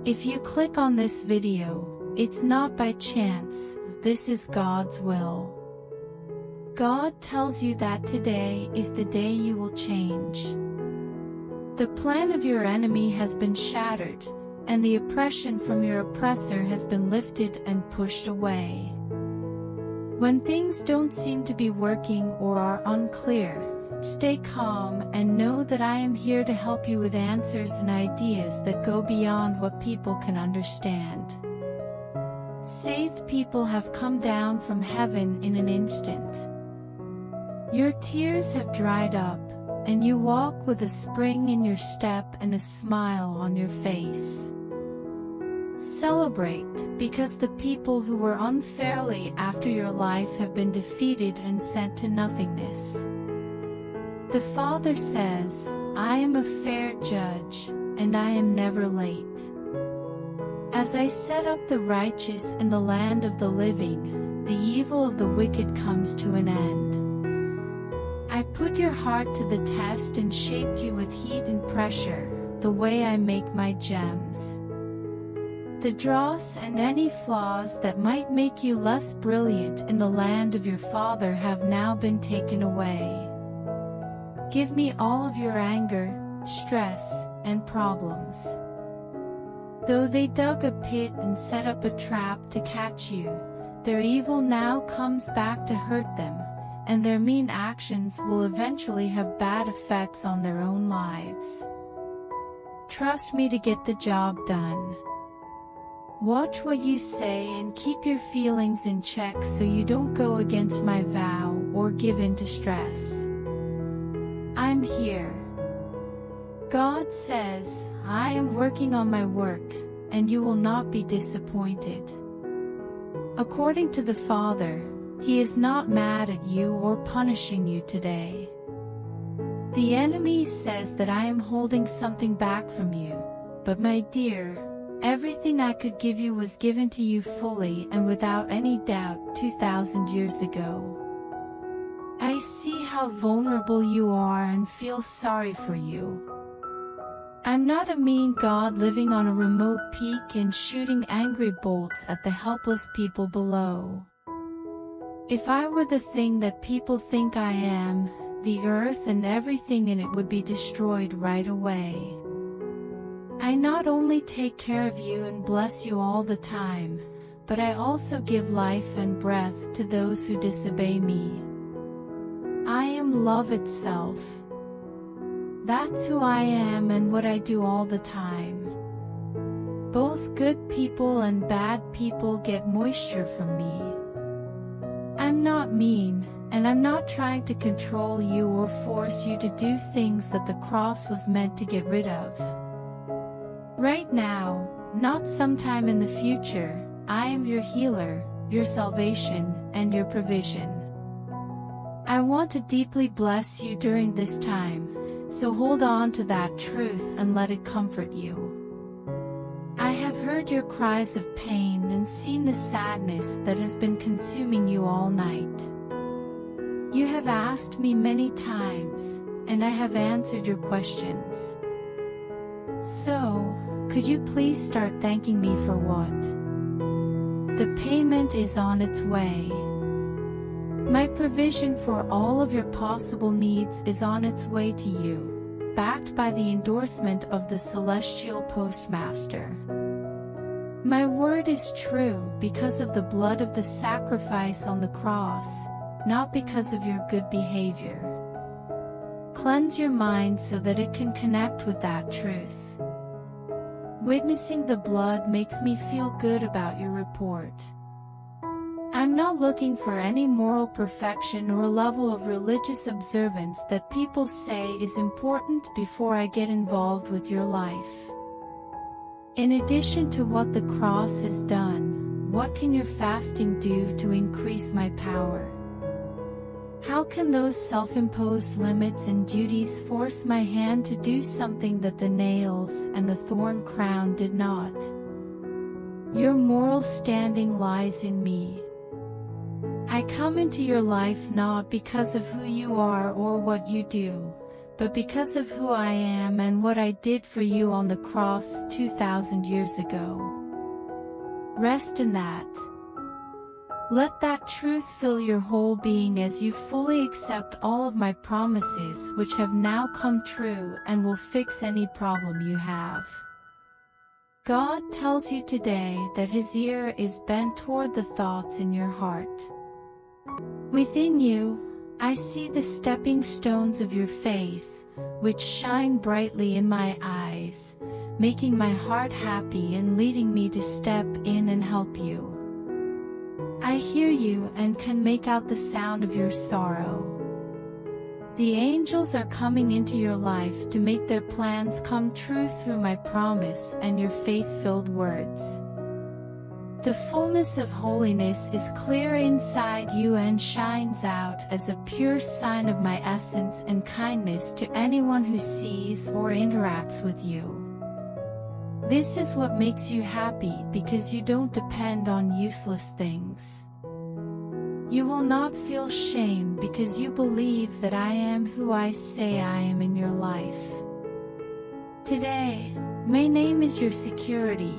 If you click on this video, it's not by chance, this is God's will. God tells you that today is the day you will change. The plan of your enemy has been shattered, and the oppression from your oppressor has been lifted and pushed away. When things don't seem to be working or are unclear, stay calm and know that I am here to help you with answers and ideas that go beyond what people can understand. Saved people have come down from heaven in an instant. Your tears have dried up, and you walk with a spring in your step and a smile on your face. Celebrate, because the people who were unfairly after your life have been defeated and sent to nothingness. The Father says, I am a fair judge, and I am never late. As I set up the righteous in the land of the living, the evil of the wicked comes to an end. I put your heart to the test and shaped you with heat and pressure, the way I make my gems. The dross and any flaws that might make you less brilliant in the land of your Father have now been taken away. Give me all of your anger, stress, and problems. Though they dug a pit and set up a trap to catch you, their evil now comes back to hurt them, and their mean actions will eventually have bad effects on their own lives. Trust me to get the job done. Watch what you say and keep your feelings in check so you don't go against my vow or give in to stress. I'm here. God says, I am working on my work, and you will not be disappointed. According to the Father, He is not mad at you or punishing you today. The enemy says that I am holding something back from you, but my dear, everything I could give you was given to you fully and without any doubt 2,000 years ago. I see how vulnerable you are and feel sorry for you. I'm not a mean God living on a remote peak and shooting angry bolts at the helpless people below. If I were the thing that people think I am, the earth and everything in it would be destroyed right away. I not only take care of you and bless you all the time, but I also give life and breath to those who disobey me. I am love itself. That's who I am and what I do all the time. Both good people and bad people get moisture from me. I'm not mean, and I'm not trying to control you or force you to do things that the cross was meant to get rid of. Right now, not sometime in the future, I am your healer, your salvation, and your provision. I want to deeply bless you during this time, so hold on to that truth and let it comfort you. I have heard your cries of pain and seen the sadness that has been consuming you all night. You have asked me many times, and I have answered your questions. So, could you please start thanking me for what? The payment is on its way. My provision for all of your possible needs is on its way to you, backed by the endorsement of the celestial postmaster. My word is true because of the blood of the sacrifice on the cross, not because of your good behavior. Cleanse your mind so that it can connect with that truth. Witnessing the blood makes me feel good about your report. I'm not looking for any moral perfection or level of religious observance that people say is important before I get involved with your life. In addition to what the cross has done, what can your fasting do to increase my power? How can those self-imposed limits and duties force my hand to do something that the nails and the thorn crown did not? Your moral standing lies in me. I come into your life not because of who you are or what you do, but because of who I am and what I did for you on the cross 2,000 years ago. Rest in that. Let that truth fill your whole being as you fully accept all of my promises, which have now come true and will fix any problem you have. God tells you today that His ear is bent toward the thoughts in your heart. Within you, I see the stepping stones of your faith, which shine brightly in my eyes, making my heart happy and leading me to step in and help you. I hear you and can make out the sound of your sorrow. The angels are coming into your life to make their plans come true through my promise and your faith-filled words. The fullness of holiness is clear inside you and shines out as a pure sign of my essence and kindness to anyone who sees or interacts with you. This is what makes you happy because you don't depend on useless things. You will not feel shame because you believe that I am who I say I am in your life. Today, my name is your security,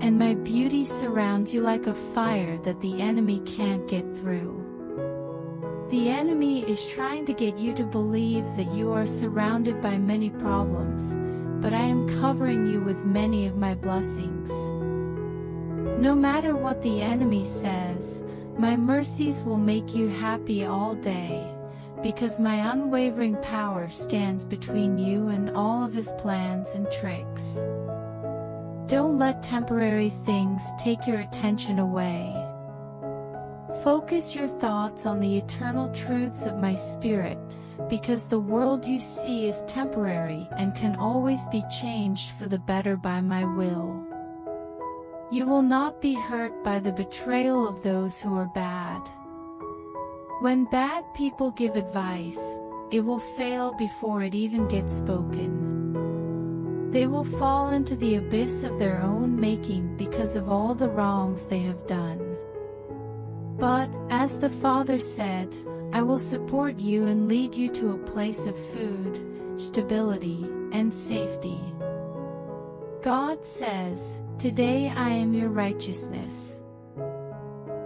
and my beauty surrounds you like a fire that the enemy can't get through. The enemy is trying to get you to believe that you are surrounded by many problems, but I am covering you with many of my blessings. No matter what the enemy says, my mercies will make you happy all day, because my unwavering power stands between you and all of his plans and tricks. Don't let temporary things take your attention away. Focus your thoughts on the eternal truths of my spirit, because the world you see is temporary and can always be changed for the better by my will. You will not be hurt by the betrayal of those who are bad. When bad people give advice, it will fail before it even gets spoken. They will fall into the abyss of their own making because of all the wrongs they have done. But, as the Father said, I will support you and lead you to a place of food, stability, and safety. God says, "Today I am your righteousness."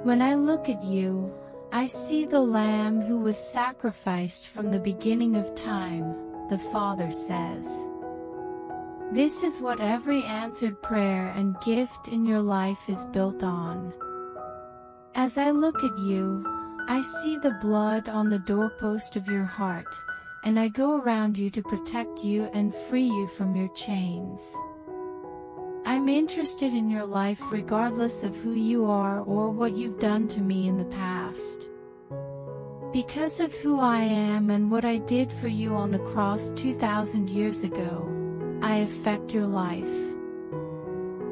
When I look at you, I see the Lamb who was sacrificed from the beginning of time, the Father says. This is what every answered prayer and gift in your life is built on. As I look at you, I see the blood on the doorpost of your heart, and I go around you to protect you and free you from your chains. I'm interested in your life regardless of who you are or what you've done to me in the past. Because of who I am and what I did for you on the cross 2,000 years ago, I affect your life.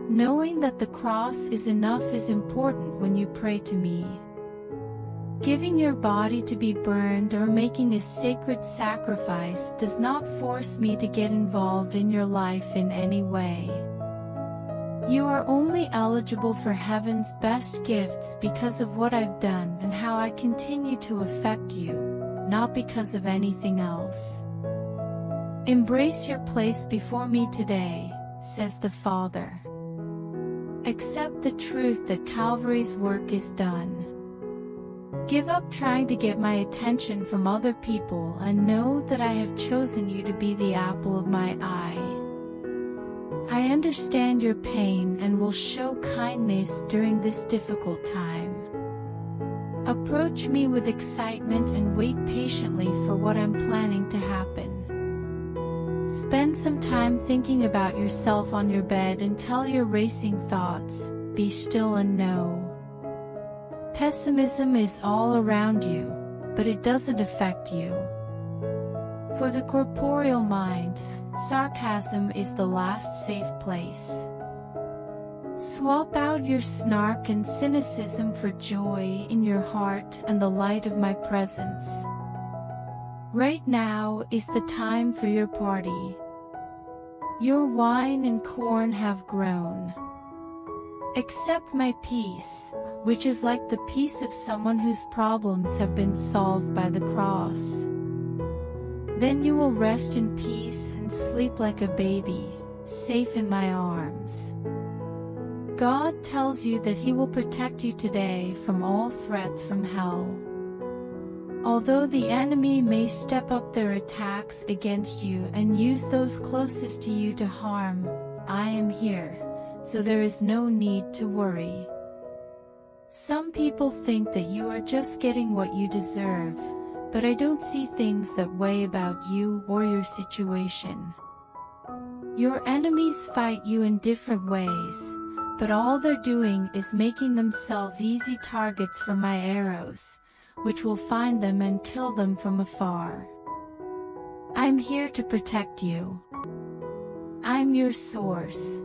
Knowing that the cross is enough is important when you pray to me. Giving your body to be burned or making a sacred sacrifice does not force me to get involved in your life in any way. You are only eligible for heaven's best gifts because of what I've done and how I continue to affect you, not because of anything else. Embrace your place before me today, says the Father. Accept the truth that Calvary's work is done. Give up trying to get my attention from other people and know that I have chosen you to be the apple of my eye. I understand your pain and will show kindness during this difficult time. Approach me with excitement and wait patiently for what I'm planning to happen. Spend some time thinking about yourself on your bed and tell your racing thoughts, "Be still and know." Pessimism is all around you, but it doesn't affect you. For the corporeal mind, sarcasm is the last safe place. Swap out your snark and cynicism for joy in your heart and the light of my presence. Right now is the time for your party. Your wine and corn have grown. Accept my peace, which is like the peace of someone whose problems have been solved by the cross. Then you will rest in peace and sleep like a baby, safe in my arms. God tells you that He will protect you today from all threats from hell. Although the enemy may step up their attacks against you and use those closest to you to harm, I am here, so there is no need to worry. Some people think that you are just getting what you deserve, but I don't see things that way about you or your situation. Your enemies fight you in different ways, but all they're doing is making themselves easy targets for my arrows, which will find them and kill them from afar. I'm here to protect you. I'm your source.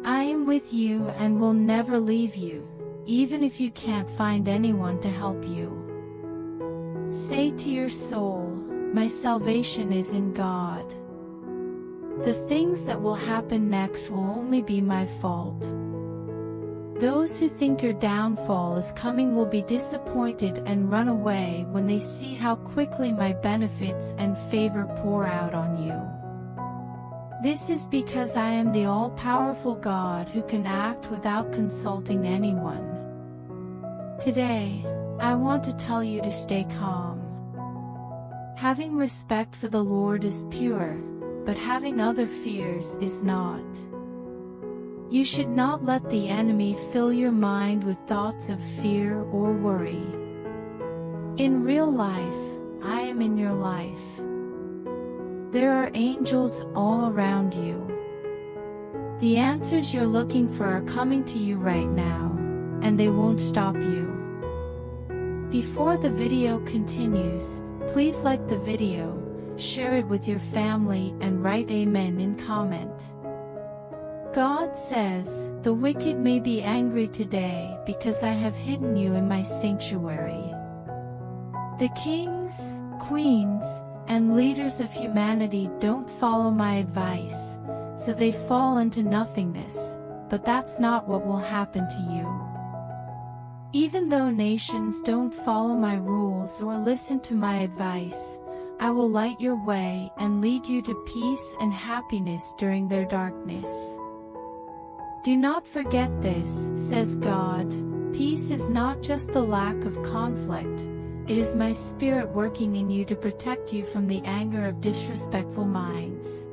I am with you and will never leave you, even if you can't find anyone to help you. Say to your soul, my salvation is in God. The things that will happen next will only be my fault. Those who think your downfall is coming will be disappointed and run away when they see how quickly my benefits and favor pour out on you. This is because I am the all-powerful God who can act without consulting anyone. Today, I want to tell you to stay calm. Having respect for the Lord is pure, but having other fears is not. You should not let the enemy fill your mind with thoughts of fear or worry. In real life, I am in your life. There are angels all around you. The answers you're looking for are coming to you right now, and they won't stop you. Before the video continues, please like the video, share it with your family and write Amen in comment. God says, the wicked may be angry today because I have hidden you in my sanctuary. The kings, queens, and leaders of humanity don't follow my advice, so they fall into nothingness, but that's not what will happen to you. Even though nations don't follow my rules or listen to my advice, I will light your way and lead you to peace and happiness during their darkness. Do not forget this, says God. Peace is not just the lack of conflict, it is my spirit working in you to protect you from the anger of disrespectful minds.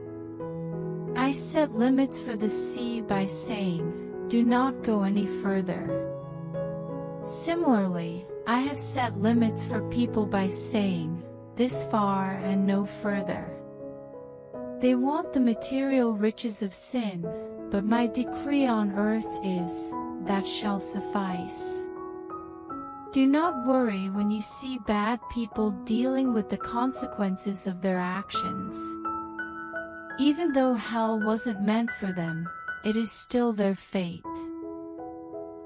I set limits for the sea by saying, do not go any further. Similarly, I have set limits for people by saying, this far and no further. They want the material riches of sin, but my decree on earth is, that shall suffice. Do not worry when you see bad people dealing with the consequences of their actions. Even though hell wasn't meant for them, it is still their fate.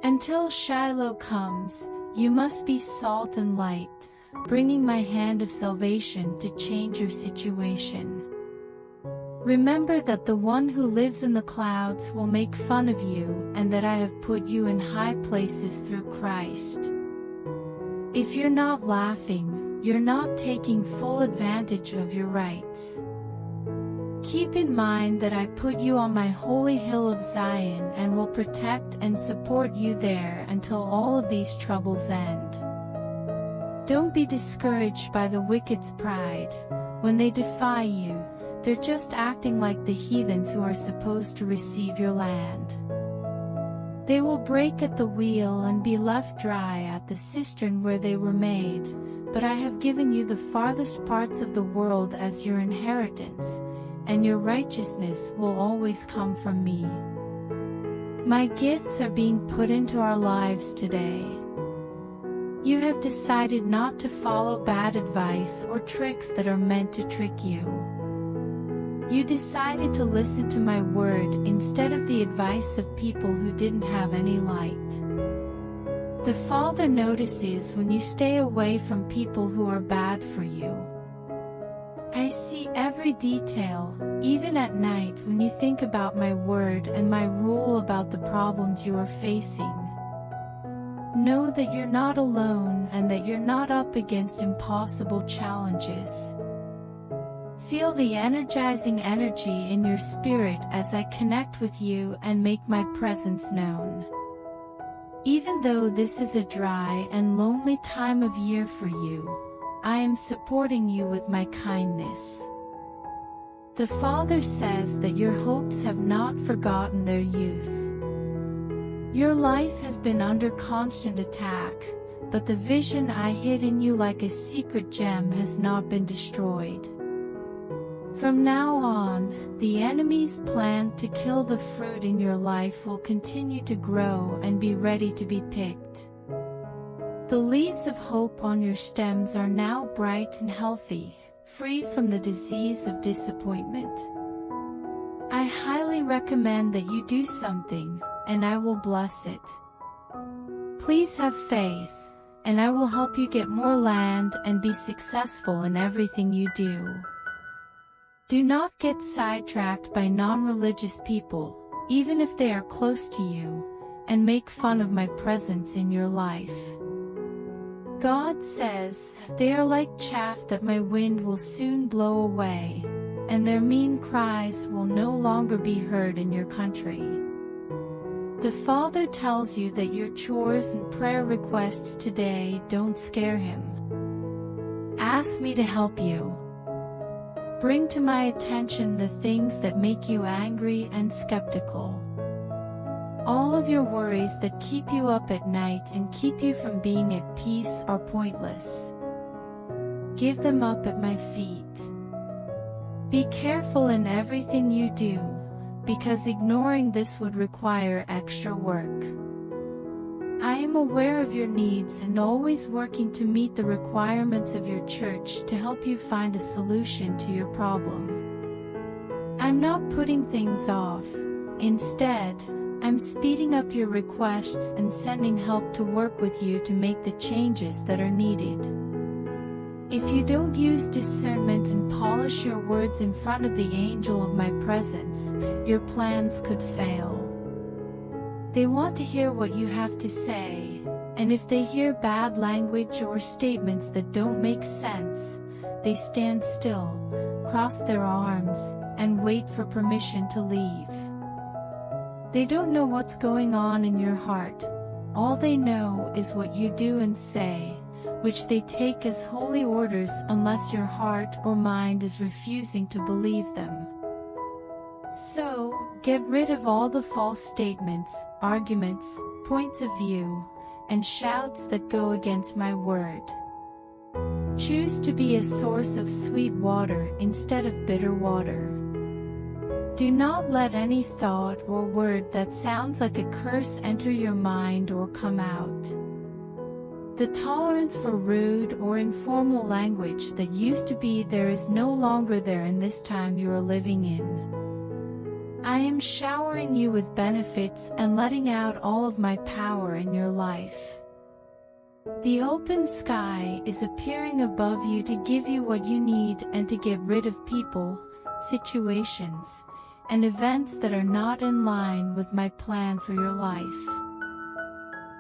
Until Shiloh comes, you must be salt and light, bringing my hand of salvation to change your situation. Remember that the one who lives in the clouds will make fun of you, and that I have put you in high places through Christ. If you're not laughing, you're not taking full advantage of your rights. Keep in mind that I put you on my holy hill of Zion and will protect and support you there until all of these troubles end. Don't be discouraged by the wicked's pride. When they defy you, they're just acting like the heathens who are supposed to receive your land. They will break at the wheel and be left dry at the cistern where they were made, but I have given you the farthest parts of the world as your inheritance, and your righteousness will always come from me. My gifts are being put into our lives today. You have decided not to follow bad advice or tricks that are meant to trick you. You decided to listen to my word instead of the advice of people who didn't have any light. The Father notices when you stay away from people who are bad for you. I see every detail, even at night when you think about my word and my rule about the problems you are facing. Know that you're not alone and that you're not up against impossible challenges. feel the energizing energy in your spirit as I connect with you and make my presence known. Even though this is a dry and lonely time of year for you, I am supporting you with my kindness. The Father says that your hopes have not forgotten their youth. Your life has been under constant attack, but the vision I hid in you like a secret gem has not been destroyed. From now on, the enemy's plan to kill the fruit in your life will continue to grow and be ready to be picked. The leaves of hope on your stems are now bright and healthy, free from the disease of disappointment. I highly recommend that you do something, and I will bless it. Please have faith, and I will help you get more land and be successful in everything you do. Do not get sidetracked by non-religious people, even if they are close to you, and make fun of my presence in your life. God says, they are like chaff that my wind will soon blow away, and their mean cries will no longer be heard in your country. The Father tells you that your chores and prayer requests today don't scare Him. Ask me to help you. Bring to my attention the things that make you angry and skeptical. All of your worries that keep you up at night and keep you from being at peace are pointless. Give them up at my feet. Be careful in everything you do, because ignoring this would require extra work. I am aware of your needs and always working to meet the requirements of your church to help you find a solution to your problem. I'm not putting things off. Instead, I'm speeding up your requests and sending help to work with you to make the changes that are needed. If you don't use discernment and polish your words in front of the angel of my presence, your plans could fail. They want to hear what you have to say, and if they hear bad language or statements that don't make sense, they stand still, cross their arms, and wait for permission to leave. They don't know what's going on in your heart. All they know is what you do and say, which they take as holy orders unless your heart or mind is refusing to believe them. So, get rid of all the false statements, arguments, points of view, and shouts that go against my word. Choose to be a source of sweet water instead of bitter water. Do not let any thought or word that sounds like a curse enter your mind or come out. The tolerance for rude or informal language that used to be there is no longer there in this time you are living in. I am showering you with benefits and letting out all of my power in your life. The open sky is appearing above you to give you what you need and to get rid of people, situations, and events that are not in line with my plan for your life.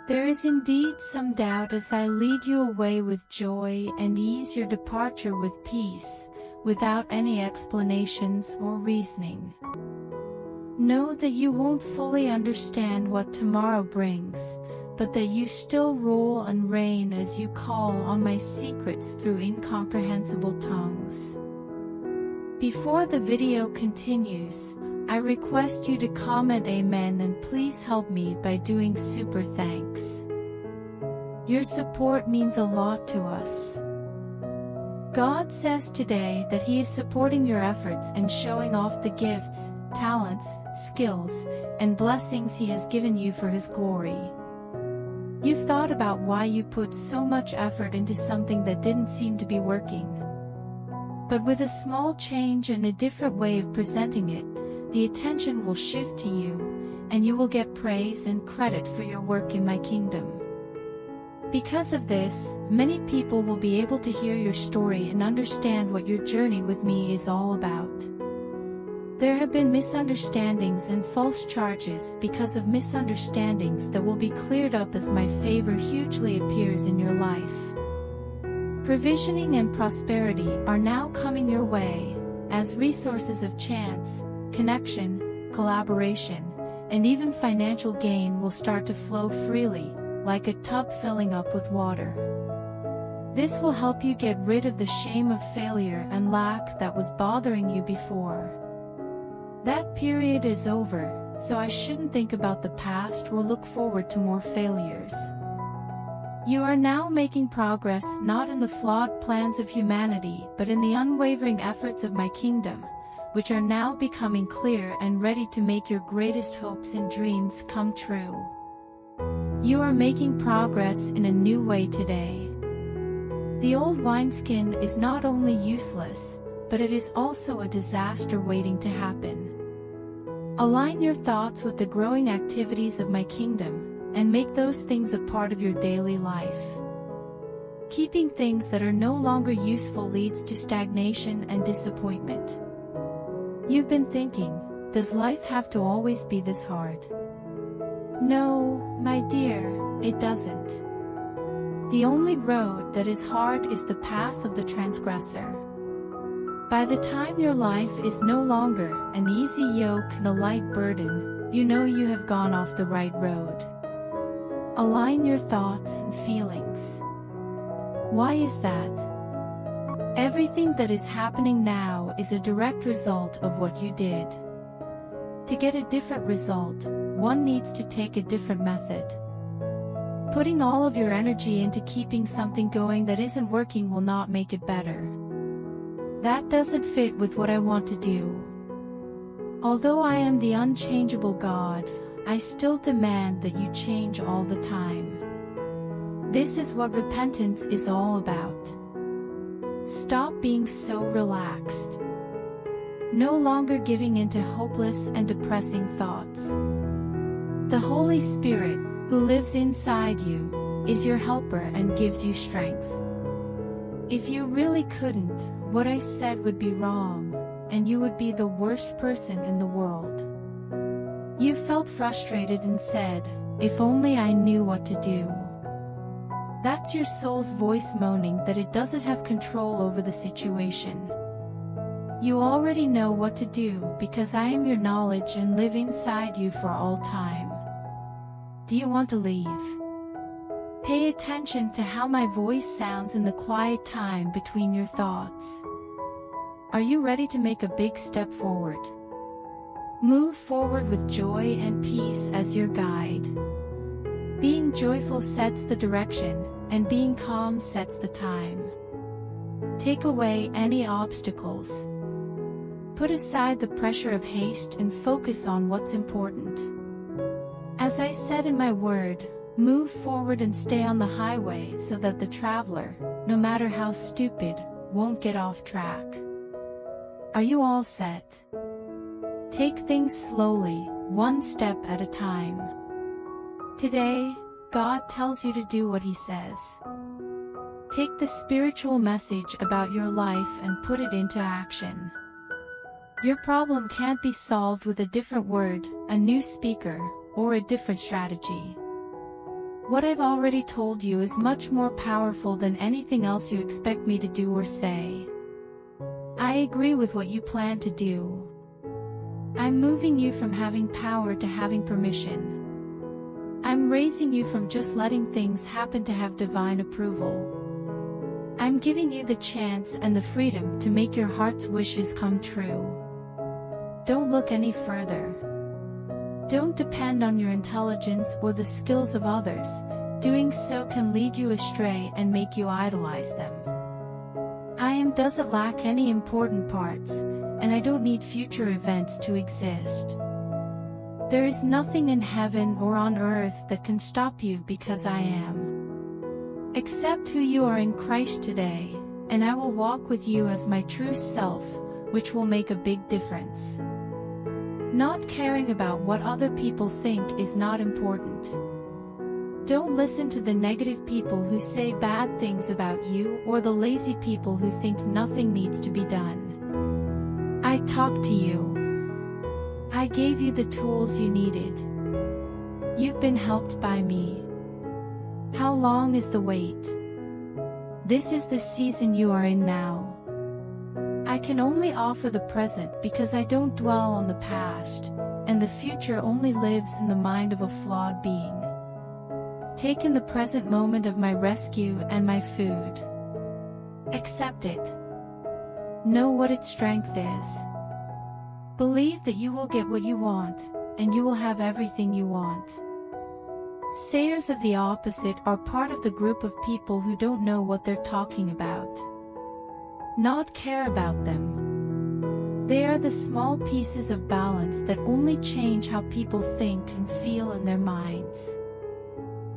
There is indeed some doubt as I lead you away with joy and ease your departure with peace, without any explanations or reasoning. Know that you won't fully understand what tomorrow brings, but that you still rule and reign as you call on my secrets through incomprehensible tongues. Before the video continues, I request you to comment Amen and please help me by doing super thanks. Your support means a lot to us. God says today that He is supporting your efforts and showing off the gifts, talents, skills, and blessings He has given you for His glory. You've thought about why you put so much effort into something that didn't seem to be working. But with a small change and a different way of presenting it, the attention will shift to you, and you will get praise and credit for your work in my kingdom. Because of this, many people will be able to hear your story and understand what your journey with me is all about. There have been misunderstandings and false charges because of misunderstandings that will be cleared up as my favor hugely appears in your life. Provisioning and prosperity are now coming your way, as resources of chance, connection, collaboration, and even financial gain will start to flow freely, like a tub filling up with water. This will help you get rid of the shame of failure and lack that was bothering you before. That period is over, so I shouldn't think about the past or look forward to more failures. You are now making progress not in the flawed plans of humanity but in the unwavering efforts of my kingdom, which are now becoming clear and ready to make your greatest hopes and dreams come true. You are making progress in a new way today. The old wineskin is not only useless, but it is also a disaster waiting to happen. Align your thoughts with the growing activities of my kingdom, and make those things a part of your daily life. Keeping things that are no longer useful leads to stagnation and disappointment. You've been thinking, does life have to always be this hard? No, my dear, it doesn't. The only road that is hard is the path of the transgressor. By the time your life is no longer an easy yoke and a light burden, you know you have gone off the right road. Align your thoughts and feelings. Why is that? Everything that is happening now is a direct result of what you did. To get a different result, one needs to take a different method. Putting all of your energy into keeping something going that isn't working will not make it better. That doesn't fit with what I want to do. Although I am the unchangeable God, I still demand that you change all the time. This is what repentance is all about. Stop being so relaxed. No longer giving into hopeless and depressing thoughts. The Holy Spirit, who lives inside you, is your helper and gives you strength. If you really couldn't, what I said would be wrong, and you would be the worst person in the world. You felt frustrated and said, if only I knew what to do. That's your soul's voice moaning that it doesn't have control over the situation. You already know what to do because I am your knowledge and live inside you for all time. Do you want to leave? Pay attention to how my voice sounds in the quiet time between your thoughts. Are you ready to make a big step forward? Move forward with joy and peace as your guide. Being joyful sets the direction, and being calm sets the time. Take away any obstacles. Put aside the pressure of haste and focus on what's important. As I said in my word, move forward and stay on the highway so that the traveler, no matter how stupid, won't get off track. Are you all set? Take things slowly, one step at a time. Today, God tells you to do what He says. Take the spiritual message about your life and put it into action. Your problem can't be solved with a different word, a new speaker, or a different strategy. What I've already told you is much more powerful than anything else you expect me to do or say. I agree with what you plan to do. I'm moving you from having power to having permission. I'm raising you from just letting things happen to have divine approval. I'm giving you the chance and the freedom to make your heart's wishes come true. Don't look any further. Don't depend on your intelligence or the skills of others. Doing so can lead you astray and make you idolize them. I doesn't lack any important parts, and I don't need future events to exist. There is nothing in heaven or on earth that can stop you because I am. Accept who you are in Christ today, and I will walk with you as my true self, which will make a big difference. Not caring about what other people think is not important. Don't listen to the negative people who say bad things about you or the lazy people who think nothing needs to be done. I talked to you. I gave you the tools you needed. You've been helped by me. How long is the wait? This is the season you are in now. I can only offer the present because I don't dwell on the past, and the future only lives in the mind of a flawed being. Take in the present moment of my rescue and my food. Accept it. Know what its strength is. Believe that you will get what you want, and you will have everything you want. Sayers of the opposite are part of the group of people who don't know what they're talking about. Not care about them. They are the small pieces of balance that only change how people think and feel in their minds.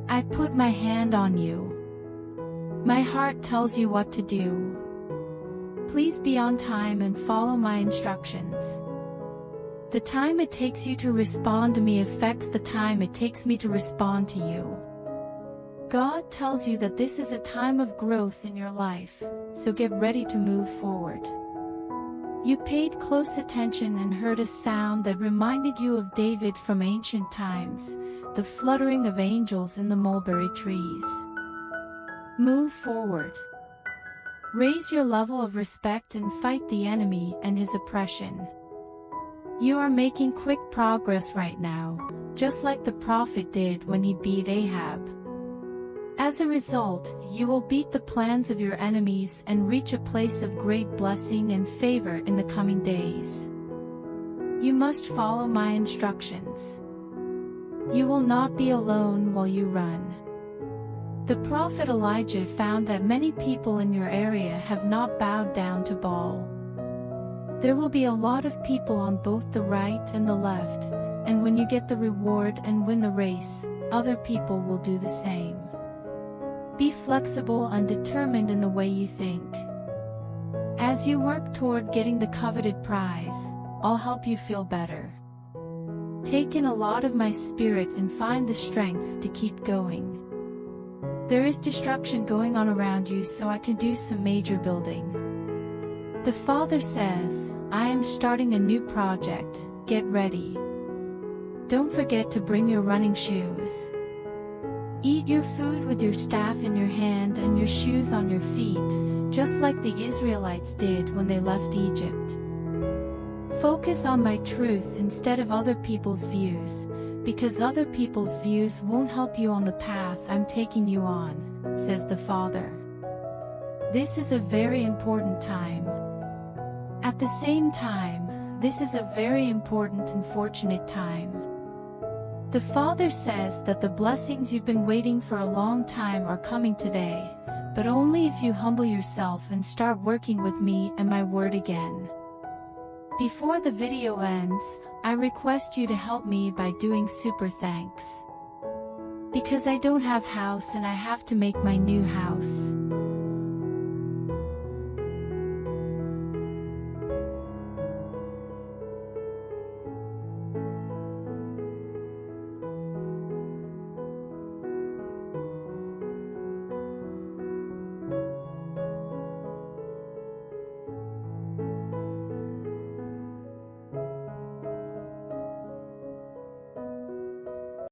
I put my hand on you. My heart tells you what to do. Please be on time and follow my instructions. The time it takes you to respond to me affects the time it takes me to respond to you. God tells you that this is a time of growth in your life, so get ready to move forward. You paid close attention and heard a sound that reminded you of David from ancient times, the fluttering of angels in the mulberry trees. Move forward. Raise your level of respect and fight the enemy and his oppression. You are making quick progress right now, just like the prophet did when he beat Ahab. As a result, you will beat the plans of your enemies and reach a place of great blessing and favor in the coming days. You must follow my instructions. You will not be alone while you run. The prophet Elijah found that many people in your area have not bowed down to Baal. There will be a lot of people on both the right and the left, and when you get the reward and win the race, other people will do the same. Be flexible and determined in the way you think. As you work toward getting the coveted prize, I'll help you feel better. Take in a lot of my spirit and find the strength to keep going. There is destruction going on around you, so I can do some major building. The Father says, I am starting a new project, get ready. Don't forget to bring your running shoes. Eat your food with your staff in your hand and your shoes on your feet, just like the Israelites did when they left Egypt. Focus on my truth instead of other people's views, because other people's views won't help you on the path I'm taking you on, says the Father. This is a very important time. At the same time, this is a very important and fortunate time. The Father says that the blessings you've been waiting for a long time are coming today, but only if you humble yourself and start working with me and my word again. Before the video ends, I request you to help me by doing super thanks. Because I don't have house and I have to make my new house.